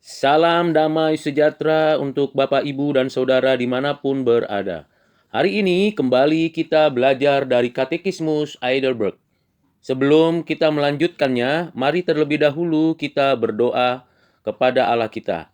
Salam damai sejahtera untuk Bapak, Ibu, dan Saudara dimanapun berada. Hari ini kembali kita belajar dari Katekismus Heidelberg. Sebelum kita melanjutkannya, mari terlebih dahulu kita berdoa kepada Allah kita.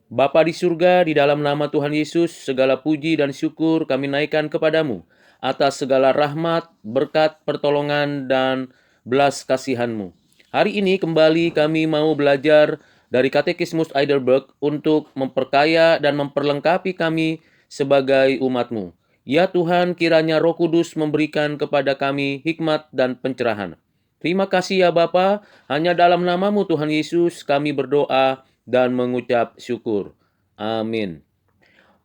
Bapa di surga, di dalam nama Tuhan Yesus, segala puji dan syukur kami naikkan kepadamu atas segala rahmat, berkat, pertolongan, dan belas kasihan-Mu. Hari ini kembali kami mau belajar dari Katekismus Heidelberg untuk memperkaya dan memperlengkapi kami sebagai umat-Mu. Ya Tuhan, kiranya Roh Kudus memberikan kepada kami hikmat dan pencerahan. Terima kasih ya Bapa, hanya dalam nama-Mu Tuhan Yesus kami berdoa dan mengucap syukur. Amin.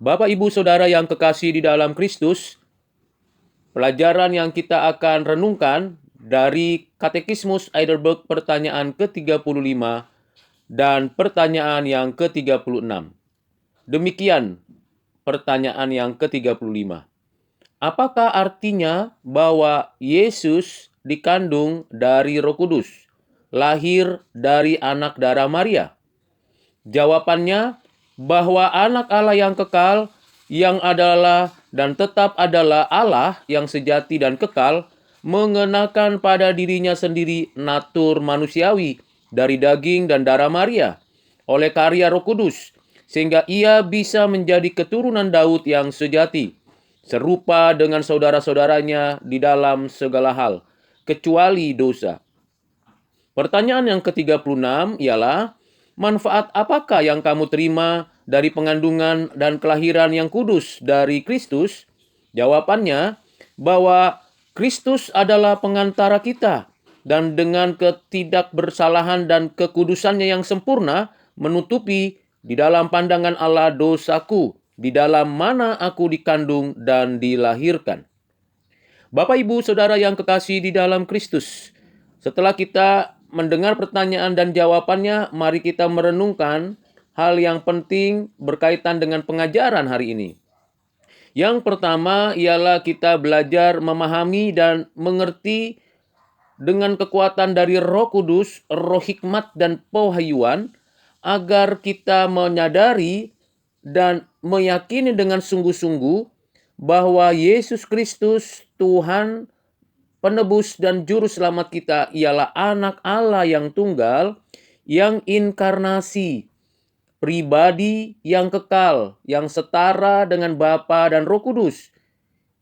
Bapak, Ibu, Saudara yang kekasih di dalam Kristus, pelajaran yang kita akan renungkan dari Katekismus Heidelberg pertanyaan ke-35 dan pertanyaan yang ke-36. Demikian pertanyaan yang ke-35. Apakah artinya bahwa Yesus dikandung dari Roh Kudus, lahir dari anak darah Maria? Jawabannya bahwa anak Allah yang kekal, yang adalah dan tetap adalah Allah yang sejati dan kekal, mengenakan pada dirinya sendiri natur manusiawi dari daging dan darah Maria oleh karya Roh Kudus, sehingga ia bisa menjadi keturunan Daud yang sejati, serupa dengan saudara-saudaranya di dalam segala hal, kecuali dosa. Pertanyaan yang ke-36 ialah, manfaat apakah yang kamu terima dari pengandungan dan kelahiran yang kudus dari Kristus? Jawabannya, bahwa Kristus adalah pengantara kita, dan dengan ketidakbersalahan dan kekudusannya yang sempurna, menutupi di dalam pandangan Allah dosaku, di dalam mana aku dikandung dan dilahirkan. Bapak, Ibu, Saudara yang kekasih di dalam Kristus, setelah kita mendengar pertanyaan dan jawabannya, mari kita merenungkan hal yang penting berkaitan dengan pengajaran hari ini. Yang pertama ialah kita belajar memahami dan mengerti dengan kekuatan dari Roh Kudus, Roh hikmat dan pewahyuan, agar kita menyadari dan meyakini dengan sungguh-sungguh bahwa Yesus Kristus, Tuhan, penebus dan juru selamat kita, ialah anak Allah yang tunggal, yang inkarnasi, pribadi yang kekal, yang setara dengan Bapa dan Roh Kudus.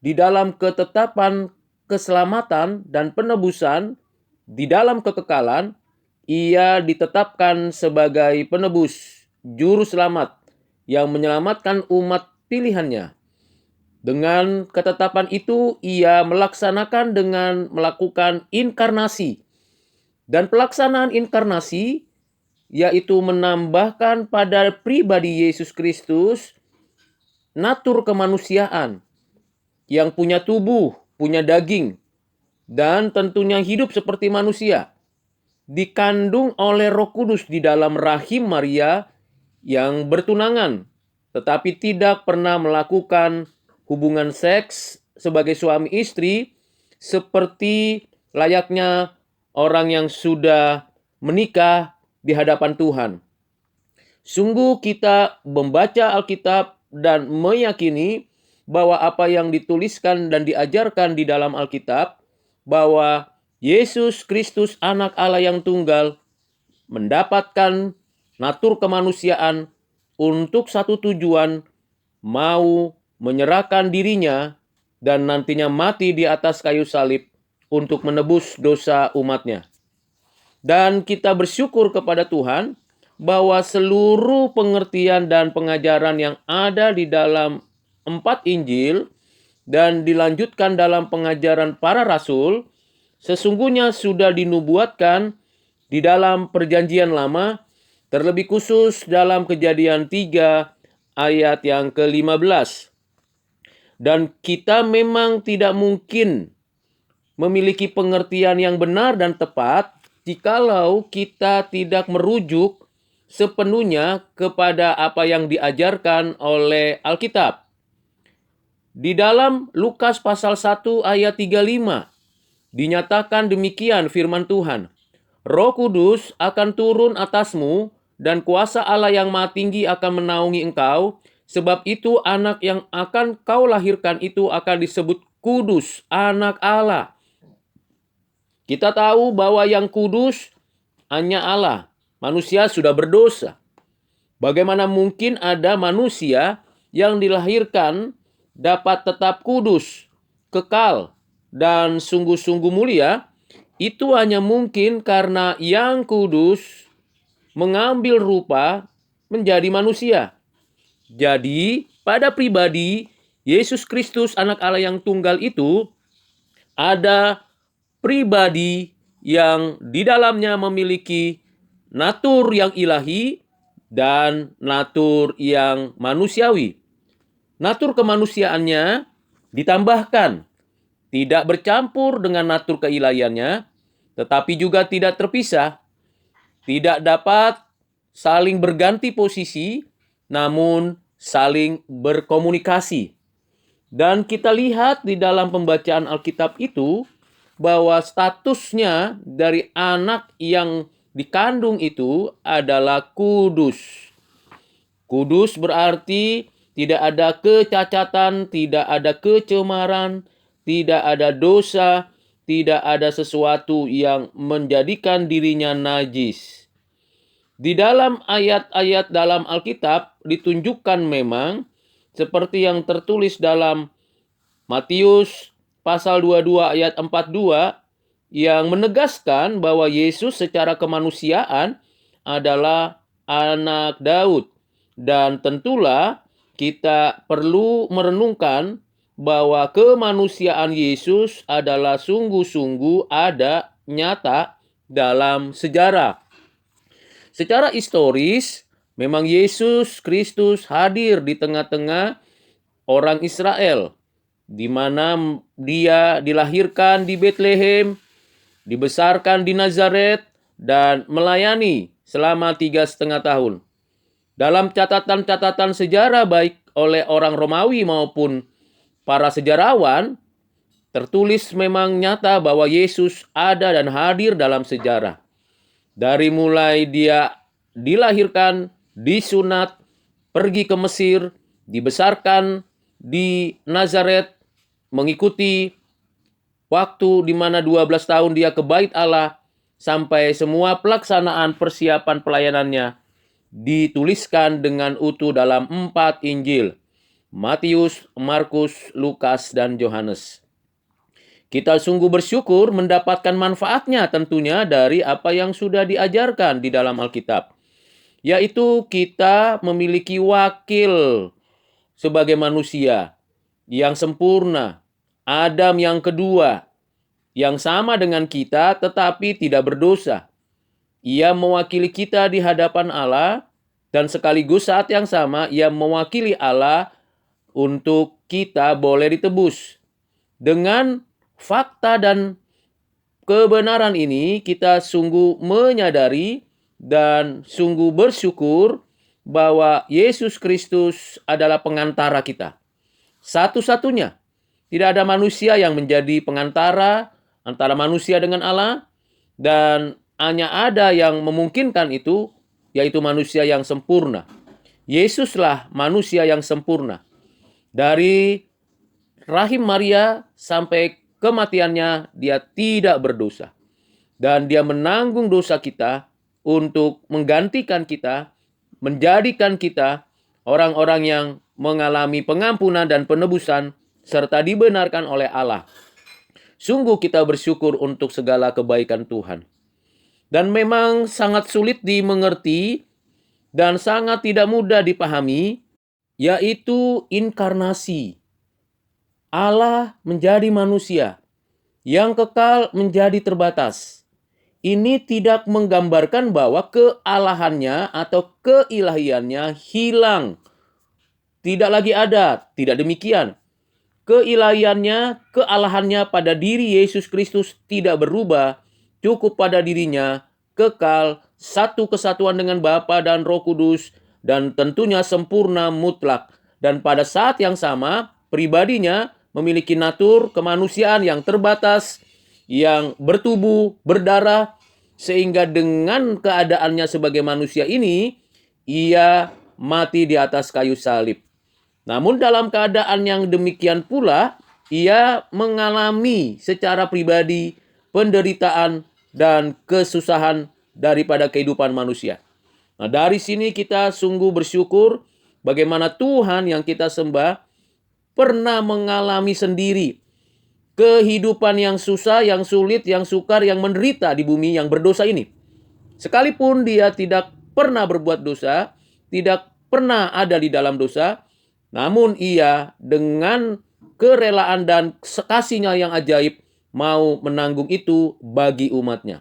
Di dalam ketetapan keselamatan dan penebusan, di dalam kekekalan, ia ditetapkan sebagai penebus, juru selamat, yang menyelamatkan umat pilihannya. Dengan ketetapan itu, ia melaksanakan dengan melakukan inkarnasi. Dan pelaksanaan inkarnasi, yaitu menambahkan pada pribadi Yesus Kristus natur kemanusiaan, yang punya tubuh, punya daging, dan tentunya hidup seperti manusia. Dikandung oleh Roh Kudus di dalam rahim Maria yang bertunangan, tetapi tidak pernah melakukan hubungan seks sebagai suami istri seperti layaknya orang yang sudah menikah di hadapan Tuhan. Sungguh kita membaca Alkitab dan meyakini bahwa apa yang dituliskan dan diajarkan di dalam Alkitab, bahwa Yesus Kristus anak Allah yang tunggal mendapatkan natur kemanusiaan untuk satu tujuan, mau menyerahkan dirinya dan nantinya mati di atas kayu salib untuk menebus dosa umatnya. Dan kita bersyukur kepada Tuhan bahwa seluruh pengertian dan pengajaran yang ada di dalam 4 Injil dan dilanjutkan dalam pengajaran para rasul sesungguhnya sudah dinubuatkan di dalam perjanjian lama, terlebih khusus dalam Kejadian 3 ayat yang ke-15. Dan kita memang tidak mungkin memiliki pengertian yang benar dan tepat jikalau kita tidak merujuk sepenuhnya kepada apa yang diajarkan oleh Alkitab. Di dalam Lukas pasal 1 ayat 35, dinyatakan demikian firman Tuhan, Roh Kudus akan turun atasmu dan kuasa Allah yang Maha Tinggi akan menaungi engkau. Sebab itu anak yang akan kau lahirkan itu akan disebut kudus, anak Allah. Kita tahu bahwa yang kudus hanya Allah. Manusia sudah berdosa. Bagaimana mungkin ada manusia yang dilahirkan dapat tetap kudus, kekal, dan sungguh-sungguh mulia? Itu hanya mungkin karena yang kudus mengambil rupa menjadi manusia. Jadi, pada pribadi Yesus Kristus anak Allah yang tunggal itu ada pribadi yang di dalamnya memiliki natur yang ilahi dan natur yang manusiawi. Natur kemanusiaannya ditambahkan, tidak bercampur dengan natur keilahiannya, tetapi juga tidak terpisah, tidak dapat saling berganti posisi, namun saling berkomunikasi. Dan kita lihat di dalam pembacaan Alkitab itu bahwa statusnya dari anak yang dikandung itu adalah kudus. Kudus berarti tidak ada kecacatan, tidak ada kecemaran, tidak ada dosa, tidak ada sesuatu yang menjadikan dirinya najis. Di dalam ayat-ayat dalam Alkitab ditunjukkan memang seperti yang tertulis dalam Matius pasal 22 ayat 42 yang menegaskan bahwa Yesus secara kemanusiaan adalah anak Daud. Dan tentulah kita perlu merenungkan bahwa kemanusiaan Yesus adalah sungguh-sungguh ada nyata dalam sejarah. Secara historis, memang Yesus Kristus hadir di tengah-tengah orang Israel, di mana dia dilahirkan di Betlehem, dibesarkan di Nazaret, dan melayani selama 3,5 tahun. Dalam catatan-catatan sejarah baik oleh orang Romawi maupun para sejarawan, tertulis memang nyata bahwa Yesus ada dan hadir dalam sejarah. Dari mulai dia dilahirkan, disunat, pergi ke Mesir, dibesarkan di Nazaret, mengikuti waktu di mana 12 tahun dia ke Bait Allah, sampai semua pelaksanaan persiapan pelayanannya dituliskan dengan utuh dalam 4 Injil, Matius, Markus, Lukas, dan Yohanes. Kita sungguh bersyukur mendapatkan manfaatnya tentunya dari apa yang sudah diajarkan di dalam Alkitab. Yaitu kita memiliki wakil sebagai manusia yang sempurna. Adam yang kedua, yang sama dengan kita tetapi tidak berdosa. Ia mewakili kita di hadapan Allah dan sekaligus saat yang sama ia mewakili Allah untuk kita boleh ditebus. Dengan fakta dan kebenaran ini kita sungguh menyadari dan sungguh bersyukur bahwa Yesus Kristus adalah pengantara kita. Satu-satunya. Tidak ada manusia yang menjadi pengantara antara manusia dengan Allah, dan hanya ada yang memungkinkan itu, yaitu manusia yang sempurna. Yesuslah manusia yang sempurna. Dari rahim Maria sampai kematiannya dia tidak berdosa. Dan dia menanggung dosa kita untuk menggantikan kita, menjadikan kita orang-orang yang mengalami pengampunan dan penebusan serta dibenarkan oleh Allah. Sungguh kita bersyukur untuk segala kebaikan Tuhan. Dan memang sangat sulit dimengerti dan sangat tidak mudah dipahami, yaitu inkarnasi. Allah menjadi manusia, yang kekal menjadi terbatas. Ini tidak menggambarkan bahwa kealahannya atau keilahiannya hilang. Tidak lagi ada, tidak demikian. Keilahiannya, kealahannya pada diri Yesus Kristus tidak berubah, cukup pada dirinya, kekal, satu kesatuan dengan Bapa dan Roh Kudus, dan tentunya sempurna mutlak. Dan pada saat yang sama, pribadinya memiliki natur kemanusiaan yang terbatas, yang bertubuh, berdarah, sehingga dengan keadaannya sebagai manusia ini, ia mati di atas kayu salib. Namun dalam keadaan yang demikian pula, ia mengalami secara pribadi penderitaan dan kesusahan daripada kehidupan manusia. Nah, dari sini kita sungguh bersyukur bagaimana Tuhan yang kita sembah pernah mengalami sendiri kehidupan yang susah, yang sulit, yang sukar, yang menderita di bumi yang berdosa ini. Sekalipun dia tidak pernah berbuat dosa, tidak pernah ada di dalam dosa, namun ia dengan kerelaan dan kasihnya yang ajaib mau menanggung itu bagi umatnya.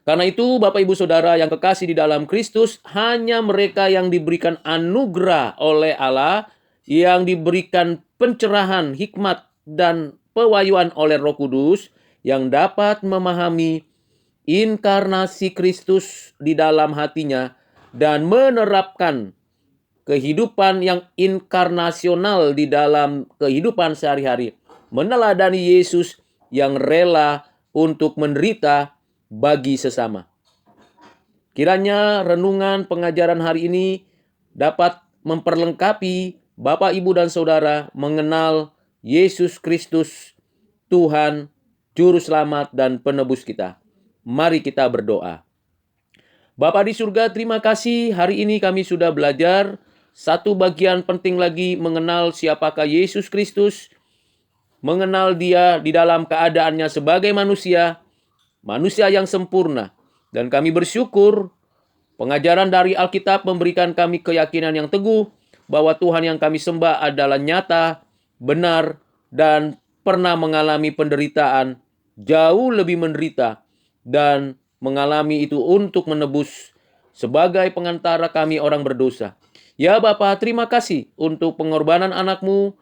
Karena itu Bapak Ibu Saudara yang kekasih di dalam Kristus, hanya mereka yang diberikan anugerah oleh Allah, yang diberikan pencerahan, hikmat, dan pewahyuan oleh Roh Kudus, yang dapat memahami inkarnasi Kristus di dalam hatinya dan menerapkan kehidupan yang inkarnasional di dalam kehidupan sehari-hari. Meneladani Yesus yang rela untuk menderita bagi sesama. Kiranya renungan pengajaran hari ini dapat memperlengkapi Bapak, Ibu, dan Saudara mengenal Yesus Kristus, Tuhan, Juru Selamat, dan Penebus kita. Mari kita berdoa. Bapa di surga, terima kasih hari ini kami sudah belajar satu bagian penting lagi mengenal siapakah Yesus Kristus, mengenal Dia di dalam keadaannya sebagai manusia yang sempurna. Dan kami bersyukur pengajaran dari Alkitab memberikan kami keyakinan yang teguh bahwa Tuhan yang kami sembah adalah nyata, benar, dan pernah mengalami penderitaan, jauh lebih menderita, dan mengalami itu untuk menebus sebagai pengantara kami orang berdosa. Ya Bapa, terima kasih untuk pengorbanan anak-Mu,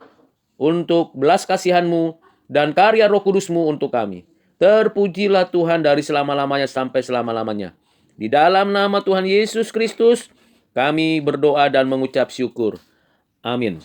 untuk belas kasihan-Mu, dan karya Roh Kudus-Mu untuk kami. Terpujilah Tuhan dari selama-lamanya sampai selama-lamanya. Di dalam nama Tuhan Yesus Kristus, kami berdoa dan mengucap syukur. Amin.